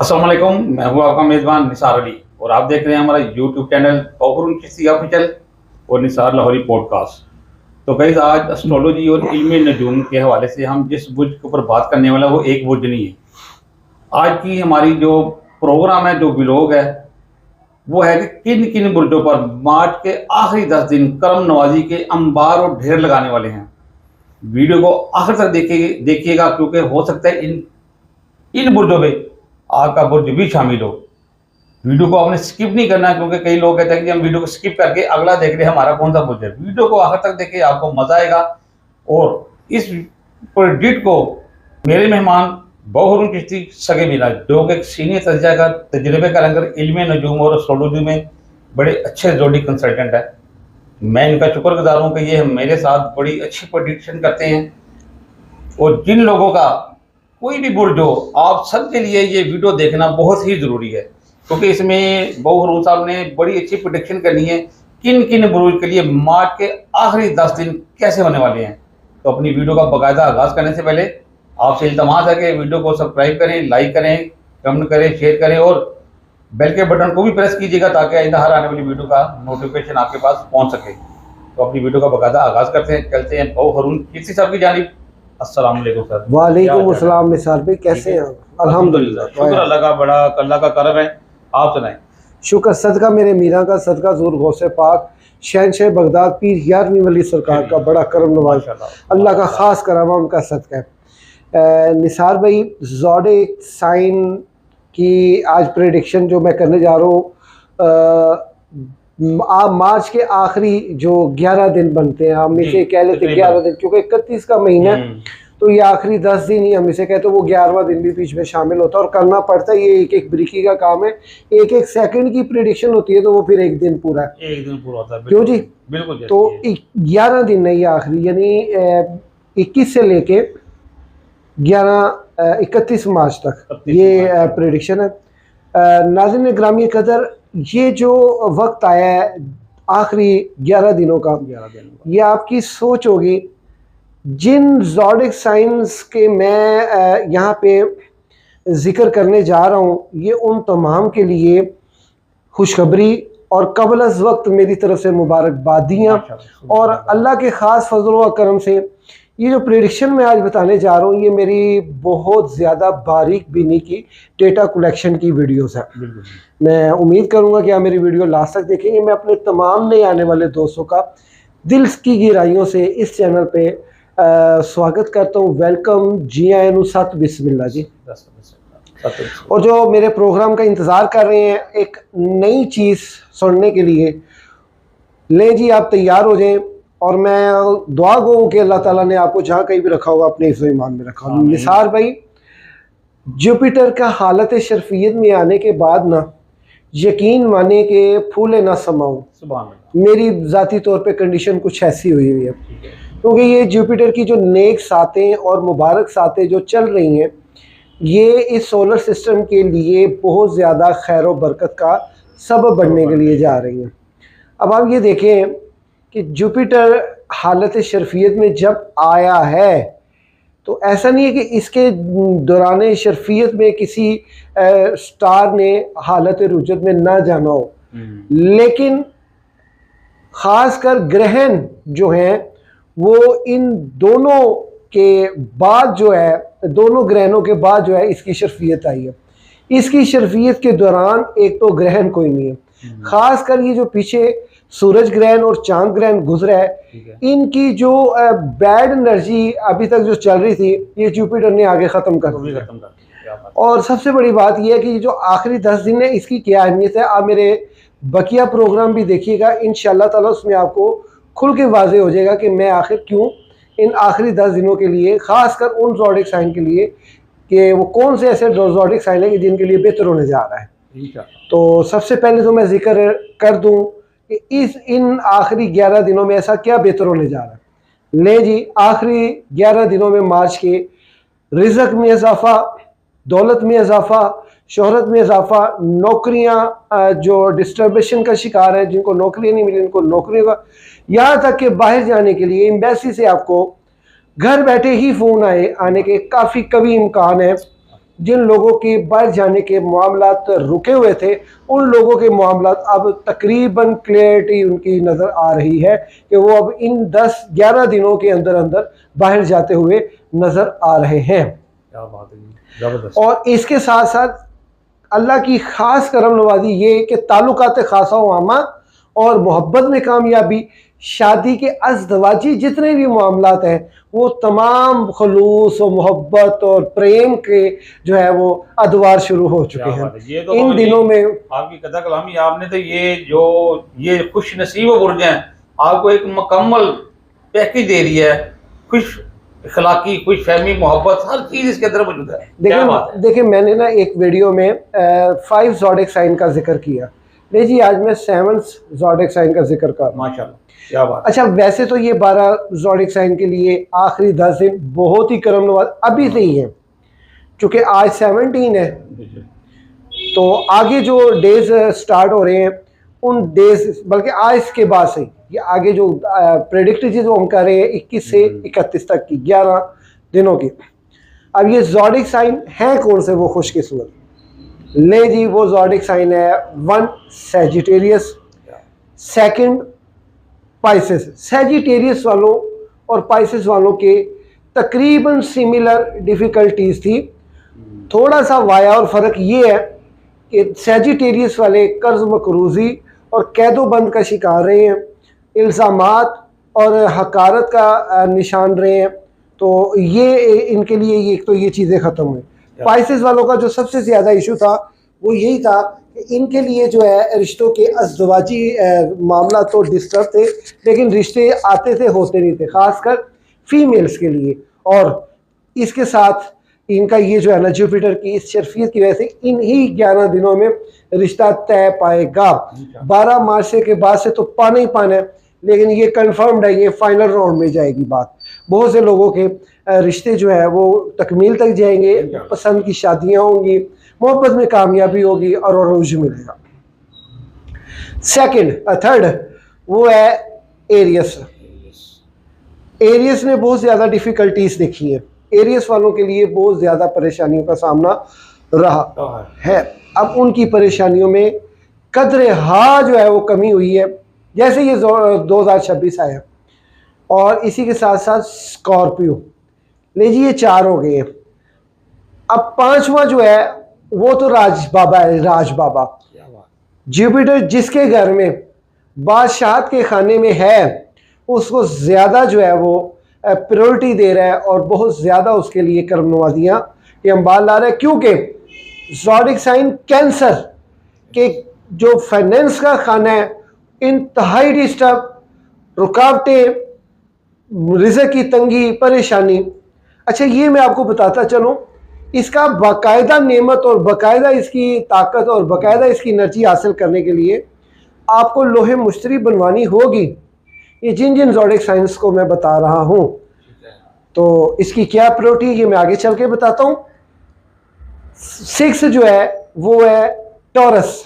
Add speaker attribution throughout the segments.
Speaker 1: अस्सलाम वालेकुम, मैं हूँ आपका मेज़बान निसार अली और आप देख रहे हैं हमारा यूट्यूब चैनल तौफुरुल चिश्ती ऑफिशियल और निसार लाहौरी पॉडकास्ट। तो गाइस, आज एस्ट्रोलॉजी और इल्म नजूम के हवाले से हम जिस बुर्ज के ऊपर बात करने वाला वो एक बुर्ज नहीं है। आज की हमारी जो प्रोग्राम है, जो व्लॉग है, वो है कि किन किन बुर्जों पर मार्च के आखिरी 10 दिन करम नवाजी के अंबार और ढेर लगाने वाले हैं। वीडियो को आखिर तक देखिएगा क्योंकि हो सकता है इन इन बुर्जों में आपका बुर्ज भी शामिल हो। वीडियो को आपने स्किप नहीं करना क्योंकि कई लोग कहते हैं कि हम वीडियो को स्किप करके अगला देख रहे हैं हमारा कौन सा बुर्ज है। वीडियो को आखिर तक देखिए, आपको मजा आएगा। और इस प्रोजेक्ट को मेरे मेहमान बहुरुन चिश्ती सगे मिला, जो कि एक सीनियर तजर्बे का रंगर इल्म नजूम और एस्ट्रोलॉजी में बड़े अच्छे जोड़ी कंसल्टेंट है। मैं इनका शुक्रगुजार हूँ कि ये मेरे साथ बड़ी अच्छी प्रोडिक्शन करते हैं। और जिन लोगों का कोई भी बुर्ज हो, आप सबके लिए ये वीडियो देखना बहुत ही ज़रूरी है क्योंकि इसमें बहुरून साहब ने बड़ी अच्छी प्रोडिक्शन करनी है किन किन बुर्ज के लिए मार्च के आखिरी 10 दिन कैसे होने वाले हैं। तो अपनी वीडियो का बाकायदा आगाज़ करने से पहले आपसे इल्तमास है कि वीडियो को सब्सक्राइब करें, लाइक करें, कमेंट करें, शेयर करें और बेल के बटन को भी प्रेस कीजिएगा ताकि आइंदा हर आने वाली वीडियो का नोटिफिकेशन आपके पास पहुंच सके। तो अपनी वीडियो का बाकायदा आगाज़ करते हैं, चलते हैं बहुरून चिश्ती साहब की जानिब। अस्सलाम वालेकुम सर।
Speaker 2: वालेकुम अस्सलाम निसार भाई, कैसे हैं?
Speaker 1: अल्हम्दुलिल्लाह, शुक्र अल्लाह का, बड़ा अल्लाह का करम है। आप सुनाएं।
Speaker 2: शुक्र सदका मेरे मीरा का, सदका ज़ूर गौसे पाक शहनशाह बगदाद पीर 11वीं वली सरकार का बड़ा करम नवाज, अल्लाह का ख़ास करामा उनका सदका है। निसार भाई, ज़ोडिक साइन की आज प्रेडिक्शन जो मैं करने जा रहा हूँ, आप मार्च के आखिरी जो 11 दिन बनते हैं, हम इसे कह लेते हैं 11 दिन क्योंकि 31 का महीना है, तो ये आखिरी 10 दिन ही हम इसे कहते हैं। वो 11वां दिन भी बीच में शामिल होता है और करना पड़ता है। ये एक एक ब्रिकी का काम है, एक एक सेकंड की प्रेडिक्शन होती है, तो वो फिर एक दिन पूरा है,
Speaker 1: एक दिन पूरा होता है।
Speaker 2: क्यों जी?
Speaker 1: बिल्कुल।
Speaker 2: तो 11 दिन नहीं, आखिरी यानी 21 से लेके 31 मार्च तक ये प्रेडिक्शन है। नाज़रीन ग्रामी कदर, ये जो वक्त आया है आखिरी 11 दिनों का, ये आपकी सोच होगी। जिन ज़ोडिक साइंस के मैं यहाँ पे ज़िक्र करने जा रहा हूँ, ये उन तमाम के लिए खुशखबरी और कबल अज़ वक्त मेरी तरफ से मुबारकबादियाँ और अल्लाह के ख़ास फजल व करम से ये जो प्रेडिक्शन मैं आज बताने जा रहा हूँ, ये मेरी बहुत ज़्यादा बारीक बीनी की डेटा कलेक्शन की वीडियोस है। मैं उम्मीद करूँगा कि आप मेरी वीडियो लास्ट तक देखेंगे। मैं अपने तमाम नए आने वाले दोस्तों का दिल की गहराइयों से इस चैनल पे स्वागत करता हूँ। वेलकम, जी आए नु, सत बिस्मिल्लाह जी। और जो मेरे प्रोग्राम का इंतज़ार कर रहे हैं एक नई चीज़ सुनने के लिए, ले जी आप तैयार हो जाएं। और मैं दुआ गो कि अल्लाह ताला ने आपको जहाँ कहीं भी रखा होगा अपने इफ़्ज़ो ईमान में रखा होगा। निसार भाई, जुपिटर का हालत शर्फियत में आने के बाद ना, यकीन माने कि फूले ना समाऊं, मेरी ज़ाती तौर पे कंडीशन कुछ ऐसी हुई है क्योंकि ये जुपिटर की जो नेक सातें और मुबारक सातें जो चल रही हैं, ये इस सोलर सिस्टम के लिए बहुत ज़्यादा खैर व बरकत का सबब बनने के लिए जा रही हैं। अब आप ये देखें कि जुपिटर हालत शर्फियत में जब आया है, तो ऐसा नहीं है कि इसके दौरान शर्फियत में किसी स्टार ने हालत रुजत में ना जाना हो, लेकिन ख़ासकर ग्रहण जो हैं वो इन दोनों के बाद जो है, दोनों ग्रहणों के बाद जो है इसकी शर्फियत आई है। इसकी शर्फियत के दौरान एक तो ग्रहण कोई नहीं है, ख़ासकर ये जो पीछे सूरज ग्रहण और चांद ग्रहण गुजरा है, इनकी जो बैड एनर्जी अभी तक जो चल रही थी, ये जुपिटर ने आगे ख़त्म कर दिया। और सबसे बड़ी बात यह है कि जो आखिरी 10 दिन है इसकी क्या अहमियत है, आप मेरे बकिया प्रोग्राम भी देखिएगा, इंशाअल्लाह ताला उसमें आपको खुल के वाजे हो जाएगा कि मैं आखिर क्यों इन आखिरी 10 दिनों के लिए, ख़ासकर उन ज़ोडिक साइन के लिए, कि वो कौन से ऐसे ज़ोडिक साइन है कि जिनके लिए बेहतर होने जा रहा है। तो सबसे पहले तो मैं जिक्र कर दूँ कि इन आखिरी 11 दिनों में ऐसा क्या बेहतर होने जा रहा है। ले जी, आखिरी 11 दिनों में मार्च के रिज़्क़ में इजाफ़ा, दौलत में इजाफ़ा, शोहरत में इजाफ़ा, नौकरियां जो डिस्टर्बेशन का शिकार है, जिनको नौकरियां नहीं मिली उनको नौकरियों का, यहाँ तक कि बाहर जाने के लिए एम्बेसी से आपको घर बैठे ही फ़ोन आने के काफ़ी कभी इम्कान है। जिन लोगों के बढ़ जाने के मामलात रुके हुए थे, उन लोगों के मामलात अब तकरीबन क्लियरिटी उनकी नज़र आ रही है कि वो अब इन 10-11 दिनों के अंदर अंदर बाहर जाते हुए नज़र आ रहे हैं।
Speaker 1: क्या बात है, जबरदस्त।
Speaker 2: और इसके साथ साथ अल्लाह की ख़ास करम नवाजी ये कि ताल्लुकात ख़ासा वामा और मोहब्बत में कामयाबी, शादी के अज़दवाजी जितने भी मामलात हैं वो तमाम खलूस और मोहब्बत और प्रेम के जो है वो अदवार शुरू हो चुके हैं
Speaker 1: ये तो
Speaker 2: इन दिनों में।
Speaker 1: आपकी कदा कलामी, आपने तो ये खुश नसीब बुर्ज हैं, आपको एक मुकम्मल पैकेज दे रही है, खुश अखलाकी, खुश फहमी, मोहब्बत, हर चीज इसके अंदर मौजूद है।
Speaker 2: देखिए मैंने ना एक वीडियो में 5 ज़ोडिक साइन का जिक्र किया, नहीं जी आज मैं 7 ज़ोडिक साइन का जिक्र कर।
Speaker 1: माशाल्लाह, क्या बात।
Speaker 2: अच्छा वैसे तो ये 12 ज़ोडिक साइन के लिए आखिरी 10 दिन बहुत ही करम नवाज अभी से ही है, चूँकि आज 17 है तो आगे जो डेज स्टार्ट हो रहे हैं उन डेज, बल्कि आज के बाद से ये आगे जो प्रेडिक्ट जो हम कर रहे हैं 21 से 31 तक की 11 दिनों की। अब ये ज़ोडिक साइन है कौन से वो खुशकिस्मत, ले जी वो ज़ोडिक साइन है 1 सैजिटेरियस, 2 पाइसेस। सैजिटेरियस वालों और पाइसेस वालों के तकरीबन सिमिलर डिफ़िकल्टीज थी, थोड़ा सा वाया और फ़र्क ये है कि सैजिटेरियस वाले कर्ज मकरूज़ी और कैदोबंद का शिकार रहे हैं, इल्ज़ामात और हकारत का निशान रहे हैं, तो ये इनके लिए ये तो ये चीज़ें ख़त्म हुई। पाइसेस वालों का जो सबसे ज़्यादा इशू था वो यही था कि इनके लिए जो है रिश्तों के अज़दवाजी मामला तो डिस्टर्ब थे, लेकिन रिश्ते आते थे होते नहीं थे, ख़ासकर फीमेल्स के लिए। और इसके साथ इनका ये जो है ना जुपिटर की इस शर्फियत की वजह से इन्हीं 11 दिनों में रिश्ता तय पाएगा। 12 मार्च के बाद से तो पाना ही पाना है, लेकिन ये कंफर्म्ड है, ये फाइनल राउंड में जाएगी बात। बहुत से लोगों के रिश्ते जो है वो तकमील तक जाएंगे, पसंद की शादियां होंगी, मोहब्बत में कामयाबी होगी और अरूज मिलेगा। थर्ड वो है एरियस। एरियस ने बहुत ज़्यादा डिफ़िकल्टीज देखी है, एरियस वालों के लिए बहुत ज़्यादा परेशानियों का सामना रहा है। अब उनकी परेशानियों में कदर हा जो है वो कमी हुई है, जैसे ये 2026 आया। और इसी के साथ साथ स्कॉर्पियो, ले जी ये 4 हो गए हैं। अब 5वां जो है वो तो राज बाबा है, राज बाबा। जुपिटर जिसके घर में बादशाहत के खाने में है उसको ज़्यादा जो है वो प्रायोरिटी दे रहा है और बहुत ज़्यादा उसके लिए कर्म नवाजियाँ ये अंबाल ला रहा है, क्योंकि ज़ोडिक साइन कैंसर के जो फाइनेंस का खाना है इंतहाई डिस्टर्ब, रुकावटें, रिज़्क़ की तंगी, परेशानी। अच्छा ये मैं आपको बताता चलूँ, इसका बाकायदा नेमत और बाकायदा इसकी ताकत और बाकायदा इसकी एनर्जी हासिल करने के लिए आपको लोहे मुश्तरी बनवानी होगी। ये जिन जिन ज़ोडिक साइंस को मैं बता रहा हूँ, तो इसकी क्या प्रायोरिटी ये मैं आगे चल के बताता हूँ। 6 जो है वो है टॉरस।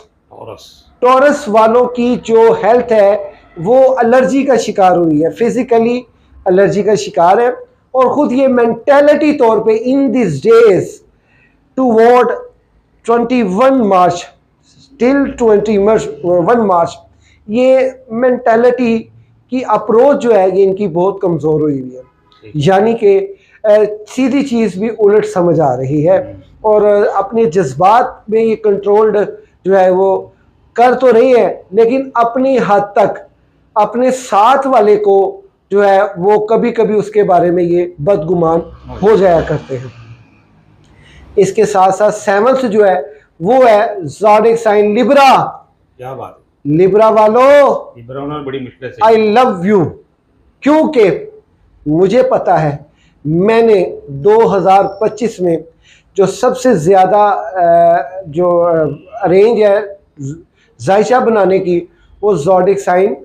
Speaker 2: टॉरस वालों की जो हेल्थ है वो एलर्जी का शिकार हुई है, फिजिकली एलर्जी का शिकार है, और ख़ुद ये मेंटालिटी तौर पे in this days toward 21 March till 21 मार्च ये मेंटालिटी की अप्रोच जो है ये इनकी बहुत कमज़ोर हुई है, यानी कि सीधी चीज़ भी उलट समझ आ रही है और अपने जज्बात में ये कंट्रोल्ड जो है वो कर तो रही है, लेकिन अपनी हद तक अपने साथ वाले को जो है वो कभी कभी उसके बारे में ये बदगुमान हो जाया करते हैं। इसके साथ साथ 7th जो है वो है ज़ोडिक साइन लिब्रा।
Speaker 1: क्या बात,
Speaker 2: लिब्रा वालों
Speaker 1: बड़ी मुश्किल से
Speaker 2: आई लव यू, क्योंकि मुझे पता है मैंने 2025 में जो सबसे ज़्यादा जो अरेंज है जायशा बनाने की वो ज़ोडिक साइन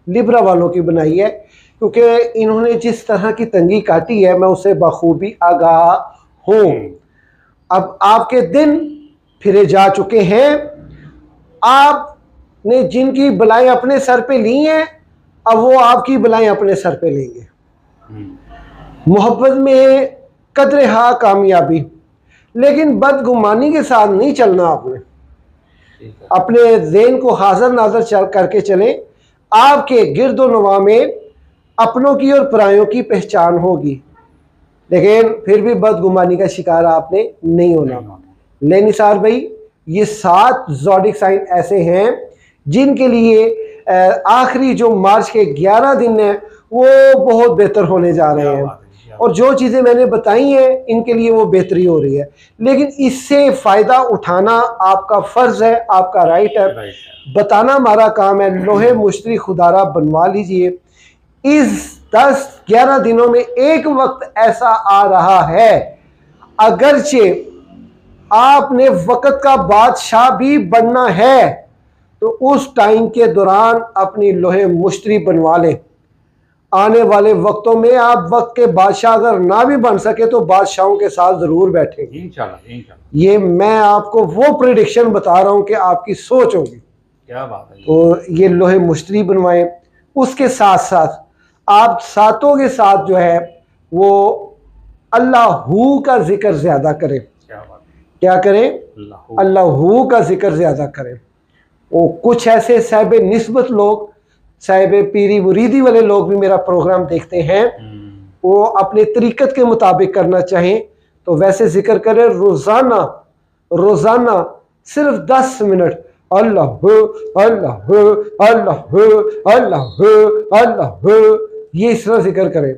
Speaker 2: लिब्रा वालों की बनाई है, क्योंकि इन्होंने जिस तरह की तंगी काटी है मैं उससे बखूबी आगाह हूँ। अब आपके दिन फिरे जा चुके हैं, आपने जिनकी बलाएं अपने सर पे ली हैं अब वो आपकी बलाएं अपने सर पे लेंगे। मोहब्बत में कदर हा कामयाबी, लेकिन बदगुमानी के साथ नहीं चलना। आपने अपने ज़हन को हाजिर नाजर करके चलें। आपके गिरदो नवा में अपनों की और परायों की पहचान होगी, लेकिन फिर भी बदगुमानी का शिकार आपने नहीं होना। ले निसार भाई, ये 7 ज़ोडिक साइन ऐसे हैं जिनके लिए आखिरी जो मार्च के 11 दिन हैं वो बहुत बेहतर होने जा रहे हैं, और जो चीज़ें मैंने बताई हैं इनके लिए वो बेहतरी हो रही है। लेकिन इससे फ़ायदा उठाना आपका फ़र्ज़ है, आपका राइट है। बताना हमारा काम है। लोहे मुश्तरी खुदारा बनवा लीजिए। इस 10-11 दिनों में एक वक्त ऐसा आ रहा है, अगरचे आपने वक्त का बादशाह भी बनना है तो उस टाइम के दौरान अपनी लोहे मुश्तरी बनवा लें। आने वाले वक्तों में आप वक्त के बादशाह अगर ना भी बन सके तो बादशाहों के साथ जरूर बैठेंगे इंशाल्लाह। ये मैं आपको वो प्रेडिक्शन बता रहा हूं कि आपकी सोच होगी।
Speaker 1: क्या बात है।
Speaker 2: तो ये लोहे मुश्तरी बनवाएं। उसके साथ साथ आप सातों के साथ जो है वो अल्लाहू का जिक्र ज्यादा करें। क्या करें? अल्लाहू का जिक्र ज्यादा करें। वो कुछ ऐसे साहिब निस्बत लोग, साहिब पीरी मुरीदी वाले लोग भी मेरा प्रोग्राम देखते हैं, वो अपने तरीक़त के मुताबिक करना चाहें तो वैसे जिक्र करें। रोज़ाना सिर्फ 10 मिनट अल्लाह अल्लाह अल्लाह अल्लाह अल्लाह ये इस तरह जिक्र करें।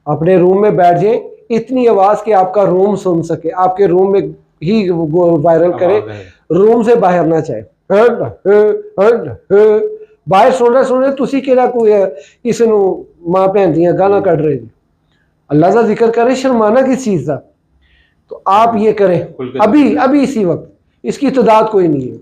Speaker 2: अपने रूम में बैठ जाए, इतनी आवाज़ कि आपका रूम सुन सके, आपके रूम में ही वायरल करे, रूम से बाहर ना चाहे। बाहर सुन रहे तुसी केड़ा कोई किस मां भैन दियां गाना कढ़ रहे जी। अल्लाह का जिक्र करें, शर्माना किस चीज़ का। तो आप ये करें अभी इसी वक्त। इसकी तादाद कोई नहीं है,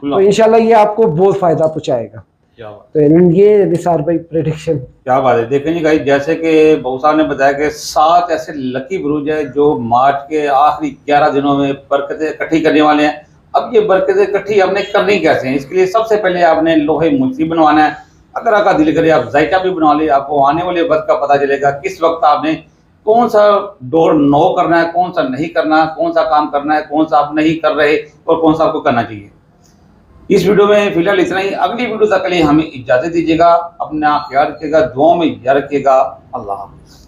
Speaker 2: तो इंशाल्लाह ये आपको बहुत फ़ायदा पहुँचाएगा। तो ये निसार भाई प्रेडिक्शन।
Speaker 1: क्या बात है। देखें गाइस, जैसे कि बहु साहब ने बताया कि 7 ऐसे लकी बुरुज है जो मार्च के आखिरी 11 दिनों में बरकतें इकट्ठी करने वाले हैं। अब ये बरकतें इकट्ठी आपने करनी कैसे हैं? इसके लिए सबसे पहले आपने लोहे मुश्तरी बनवाना है। अगर आपका दिल करे आप जायका भी बनवा ले, आपको आने वाले वक्त का पता चलेगा किस वक्त आपने कौन सा डोर नो करना है, कौन सा नहीं करना, कौन सा काम करना है, कौन सा आप नहीं कर रहे और कौन सा आपको करना चाहिए। इस वीडियो में फिलहाल इतना ही। अगली वीडियो तक के लिए हमें इजाज़त दीजिएगा। अपना ख्याल रखिएगा, दुआओं में याद रखिएगा। अल्लाह हाफ़िज़।